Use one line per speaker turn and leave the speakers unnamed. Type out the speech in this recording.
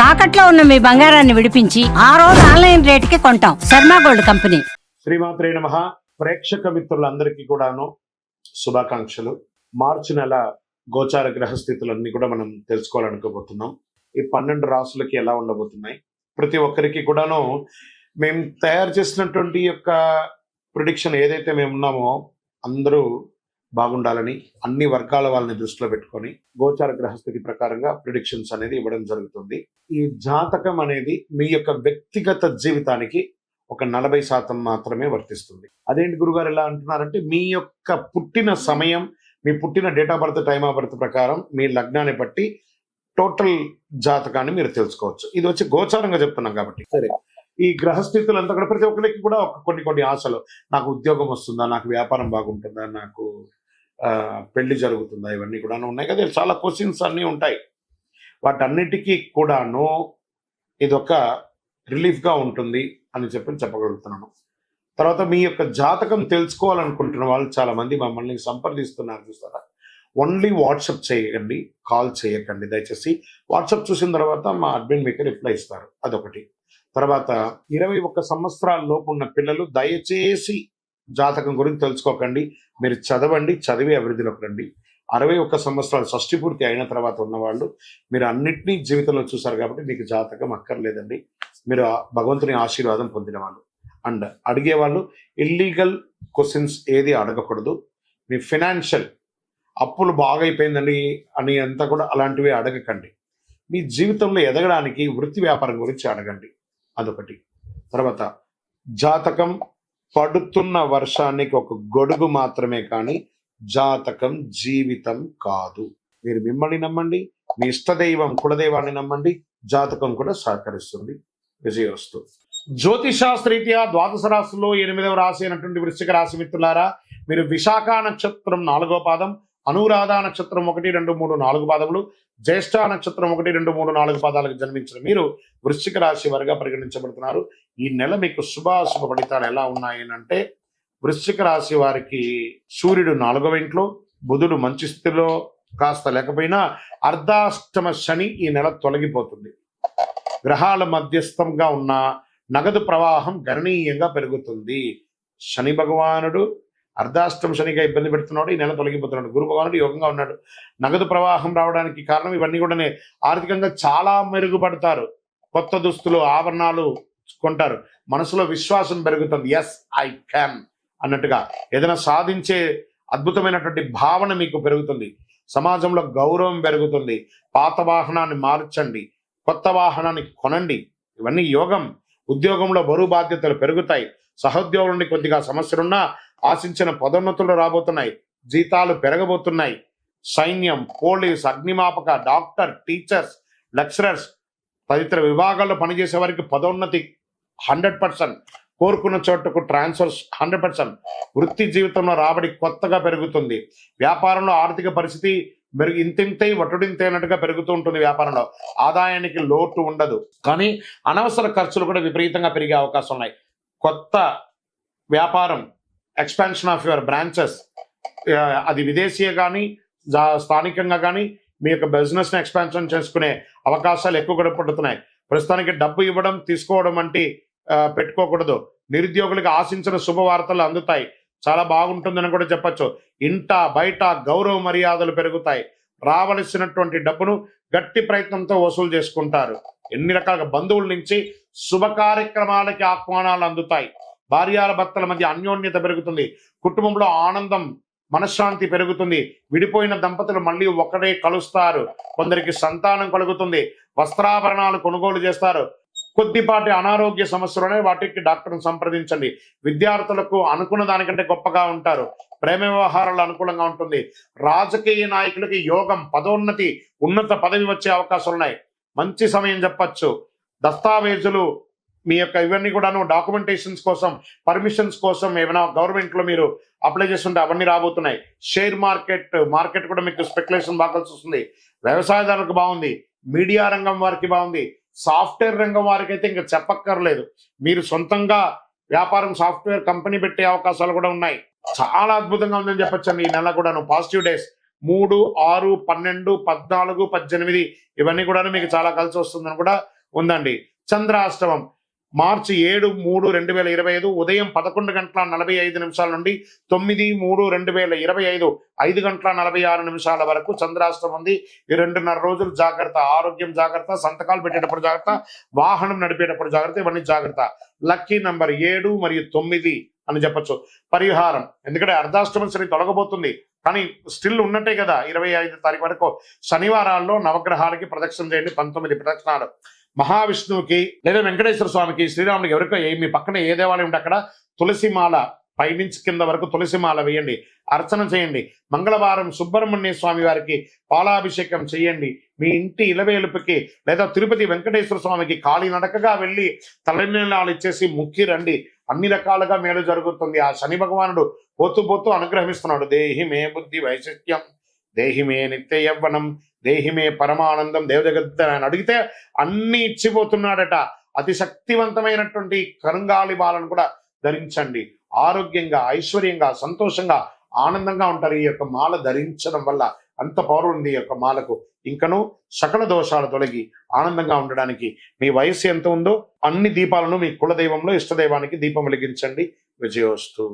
తాకట్లో ఉన్న మీ బంగారాన్ని విడిపించి ఆ రోజు ఆన్లైన్ రేటుకి కొంటాం. Sharma gold company.
శ్రీమాత్రే నమః. ప్రేక్షక మిత్రులందరికీ కూడాను శుభాకాంక్షలు. మార్చి నెల గోచార గ్రహస్థితులన్నీ కూడా మనం తెలుసుకోవాలనుకోబోతున్నాం. ఈ 12 రాసులకి ఎలా ఉండబోతున్నాయి, ప్రతి ఒక్కరికి కూడాను మేము తయారు చేసినటువంటి యొక్క ప్రిడిక్షన్ ఏదైతే మేము ఉన్నామో అందరూ బాగుండాలని అన్ని వర్గాల వాళ్ళని దృష్టిలో పెట్టుకొని గోచార గ్రహస్థితి ప్రకారంగా ప్రిడిక్షన్స్ అనేది ఇవ్వడం జరుగుతుంది. ఈ జాతకం అనేది మీ యొక్క వ్యక్తిగత జీవితానికి ఒక 40% మాత్రమే వర్తిస్తుంది. అదేంటి గురుగారు ఎలా అంటున్నారంటే, మీ యొక్క పుట్టిన సమయం, మీ పుట్టిన date of birth, time of birth ప్రకారం మీ లగ్నాన్ని బట్టి టోటల్ జాతకాన్ని మీరు తెలుసుకోవచ్చు. ఇది వచ్చి గోచారంగా చెప్తున్నాం కాబట్టి. సరే, ఈ గ్రహస్థితులంతా కూడా ప్రతి ఒక్కరికి కూడా కొన్ని ఆశలు, నాకు ఉద్యోగం వస్తుందా, నాకు వ్యాపారం బాగుంటుందా, నాకు పెళ్లి జరుగుతుందా, ఇవన్నీ కూడా ఉన్నాయి కదా. చాలా క్వశ్చన్స్ అన్నీ ఉంటాయి. వాటన్నిటికీ కూడాను ఇదొక రిలీఫ్గా ఉంటుంది అని చెప్పగలుగుతున్నాను. తర్వాత మీ యొక్క జాతకం తెలుసుకోవాలనుకుంటున్న వాళ్ళు చాలా మంది మమ్మల్ని సంప్రదిస్తున్నారు, చూస్తారా. ఓన్లీ వాట్సాప్ చేయకండి, కాల్ చేయకండి దయచేసి. వాట్సాప్ చూసిన తర్వాత మా అడ్మిన్ మీకు రిప్లై ఇస్తారు, అదొకటి. తర్వాత 21 సంవత్సరాల లోపు ఉన్న పిల్లలు దయచేసి జాతకం గురించి తెలుసుకోకండి. మీరు చదవండి, చదివి అభివృద్ధిలోకి రండి. 61 సంవత్సరాలు షష్టి పూర్తి అయిన తర్వాత ఉన్నవాళ్ళు మీరు అన్నిటినీ జీవితంలో చూసారు కాబట్టి మీకు జాతకం అక్కర్లేదండి. మీరు భగవంతుని ఆశీర్వాదం పొందిన వాళ్ళు. అండ్ అడిగేవాళ్ళు ఇల్లీగల్ క్వశ్చన్స్ ఏది అడగకూడదు. మీ ఫినాన్షియల్ అప్పులు బాగైపోయిందండి అని అంతా కూడా అలాంటివి అడగకండి. మీ జీవితంలో ఎదగడానికి వృత్తి వ్యాపారం గురించి అడగండి, అదొకటి. తర్వాత జాతకం పడుతున్న వర్షానికి ఒక గొడుగు మాత్రమే, కానీ జాతకం జీవితం కాదు. మీరు మిమ్మల్ని నమ్మండి, మీ ఇష్టదైవం కులదైవాన్ని నమ్మండి, జాతకం కూడా సహకరిస్తుంది. విజయోస్తు. జ్యోతిషాస్త్రీత్యా ద్వాదశ రాశుల్లో 8వ రాశి అయినటువంటి వృశ్చిక రాశి మిత్రులారా, మీరు విశాఖ నక్షత్రం 4వ పాదం, అనురాధ నక్షత్రం 1, 2, 3, 4 పాదములు, జ్యేష్ఠ నక్షత్రం 1, 2, 3, 4 పాదాలకు జన్మించిన మీరు వృశ్చిక రాశి వారిగా పరిగణించబడుతున్నారు. ఈ నెల మీకు శుభాశుభ ఫలితాలు ఎలా ఉన్నాయి అంటే, వృశ్చిక రాశి వారికి సూర్యుడు 4వ ఇంట్లో, బుధుడు మంచి స్థితిలో కాస్త లేకపోయినా అర్ధాష్టమ శని ఈ నెల తొలగిపోతుంది. గ్రహాల మధ్యస్థంగా ఉన్న నగదు ప్రవాహం గణనీయంగా పెరుగుతుంది. శని భగవానుడు అర్ధాష్టమ శనిగా ఇబ్బంది పెడుతున్నాడు, ఈ నెల తొలగిపోతున్నాడు. గురు భగవానుడు యోగంగా ఉన్నాడు. నగదు ప్రవాహం రావడానికి కారణం ఇవన్నీ కూడా ఆర్థికంగా చాలా మెరుగుపడతారు. కొత్త దుస్తులు, ఆభరణాలు కొంటారు. మనసులో విశ్వాసం పెరుగుతుంది. ఎస్ ఐ క్యాన్ అన్నట్టుగా ఏదైనా సాధించే అద్భుతమైనటువంటి భావన మీకు పెరుగుతుంది. సమాజంలో గౌరవం పెరుగుతుంది. పాత వాహనాన్ని మార్చండి, కొత్త వాహనాన్ని కొనండి, ఇవన్నీ యోగం. ఉద్యోగంలో బరువు బాధ్యతలు పెరుగుతాయి. సహోద్యోగుల నుండి కొద్దిగా సమస్యలున్నా ఆశించిన పదోన్నతులు రాబోతున్నాయి. జీతాలు పెరగబోతున్నాయి. సైన్యం, పోలీస్, అగ్నిమాపక, డాక్టర్, టీచర్స్, లెక్చరర్స్ తదితర విభాగాల్లో పనిచేసే వారికి పదోన్నతి 100%, కోరుకున్న చోటుకు ట్రాన్స్ఫర్స్ 100%. వృత్తి జీవితంలో రాబడి కొత్తగా పెరుగుతుంది. వ్యాపారంలో ఆర్థిక పరిస్థితి ఇంతింతై వటుడింతైనట్టుగా పెరుగుతూ ఉంటుంది. వ్యాపారంలో ఆదాయానికి లోటు ఉండదు, కానీ అనవసర ఖర్చులు కూడా విపరీతంగా పెరిగే అవకాశం ఉన్నాయి. కొత్త వ్యాపారం, ఎక్స్పాన్షన్ ఆఫ్ యువర్ బ్రాంచెస్, అది విదేశీయ కానీ స్థానికంగా కానీ మీ యొక్క బిజినెస్ని ఎక్స్పాన్షన్ చేసుకునే అవకాశాలు ఎక్కువ కూడా పడుతున్నాయి. ప్రస్తుతానికి డబ్బు ఇవ్వడం తీసుకోవడం వంటి పెట్టుకోకూడదు. నిరుద్యోగులకు ఆశించిన శుభవార్తలు అందుతాయి. చాలా బాగుంటుందని కూడా చెప్పచ్చు. ఇంట బయట గౌరవ మర్యాదలు పెరుగుతాయి. రావలసినటువంటి డబ్బును గట్టి ప్రయత్నంతో వసూలు చేసుకుంటారు. ఎన్ని రకాల బంధువుల నుంచి శుభ కార్యక్రమాలకి ఆహ్వానాలు అందుతాయి. భార్యాల భర్తల మధ్య అన్యోన్యత పెరుగుతుంది. కుటుంబంలో ఆనందం, మనశ్శాంతి పెరుగుతుంది. విడిపోయిన దంపతులు మళ్ళీ ఒకటే కలుస్తారు. కొందరికి సంతానం కలుగుతుంది. వస్త్రాభరణాలు కొనుగోలు చేస్తారు. కొద్దిపాటి అనారోగ్య సమస్యలునే వాటికి డాక్టర్ని సంప్రదించండి. విద్యార్థులకు అనుకున్న దానికంటే గొప్పగా ఉంటారు. ప్రేమ వ్యవహారాలు అనుకూలంగా ఉంటుంది. రాజకీయ నాయకులకి యోగం, పదోన్నతి, ఉన్నత పదవి వచ్చే అవకాశాలు ఉన్నాయి. మంచి సమయం చెప్పచ్చు. దస్తావేజులు మీ యొక్క ఇవన్నీ కూడాను డాక్యుమెంటేషన్స్ కోసం, పర్మిషన్స్ కోసం ఏమైనా గవర్నమెంట్లో మీరు అప్లై చేస్తుంటే అవన్నీ రాబోతున్నాయి. షేర్ మార్కెట్ కూడా మీకు స్పెక్యులేషన్ బాగా కలిసి వస్తుంది. వ్యవసాయదారులకు బాగుంది. మీడియా రంగం వారికి బాగుంది. సాఫ్ట్వేర్ రంగం వారికి అయితే ఇంకా చెప్పక్కర్లేదు. మీరు సొంతంగా వ్యాపారం, సాఫ్ట్వేర్ కంపెనీ పెట్టే అవకాశాలు కూడా ఉన్నాయి. చాలా అద్భుతంగా ఉందని చెప్పొచ్చండి ఈ నెల కూడాను. పాజిటివ్ డేస్ 3, 6, 12, 14, 18 ఇవన్నీ కూడా మీకు చాలా కలిసి వస్తుందని కూడా ఉందండి. చంద్రాష్టమం మార్చి 7/3/2025 ఉదయం 11:45 నుండి 9/3/2025 5:46 వరకు చంద్రాష్టమం ఉంది. ఈ 2.5 రోజులు జాగ్రత్త, ఆరోగ్యం జాగ్రత్త, సంతకాలు పెట్టేటప్పుడు జాగ్రత్త, వాహనం నడిపేటప్పుడు జాగ్రత్త, ఇవన్నీ జాగ్రత్త. లక్కీ నంబర్ 7 మరియు 9 అని చెప్పొచ్చు. పరిహారం, ఎందుకంటే అర్ధాష్టమ శని తొలగబోతుంది కానీ స్టిల్ ఉన్నట్టే కదా 25 తారీఖు వరకు. శనివారాల్లో నవగ్రహాలకి ప్రదక్షిణ చేయండి, 19 ప్రదక్షిణాలు. మహావిష్ణువుకి లేదా వెంకటేశ్వర స్వామికి, శ్రీరాముడికి, ఎవరికో మీ పక్కన ఏ దేవాలయం ఉంటే అక్కడ తులసిమాల పైనుంచి కింద వరకు తులసిమాల వేయండి, అర్చన చేయండి. మంగళవారం సుబ్రహ్మణ్య స్వామి వారికి పాలాభిషేకం చేయండి. మీ ఇంటి ఇలవేలుపుకి లేదా తిరుపతి వెంకటేశ్వర స్వామికి కాలినడకగా వెళ్ళి తలనీలాలు ఇచ్చేసి ముక్కి రండి. అన్ని రకాలుగా మేలు జరుగుతుంది. ఆ శని భగవానుడు పోతూ అనుగ్రహిస్తున్నాడు. దేహి మే బుద్ధి వైశిష్ట్యం, దేహి మే నిత్య యవ్వనం, దేహి మే పరమానందం. దేవజగత్ ఆయన అడిగితే అన్ని ఇచ్చిపోతున్నాడట. అతి శక్తివంతమైనటువంటి కరుంగాలి బాలను కూడా ధరించండి. ఆరోగ్యంగా, ఐశ్వర్యంగా, సంతోషంగా, ఆనందంగా ఉంటారు. ఈ యొక్క మాల ధరించడం వల్ల అంత పవర్ ఉంది ఈ యొక్క మాలకు. ఇంకను సకల దోషాలు తొలగి ఆనందంగా ఉండడానికి మీ వయస్సు ఎంత ఉందో అన్ని దీపాలను మీ కులదైవంలో ఇష్టదైవానికి దీపం వెలిగించండి. విజయోస్తు.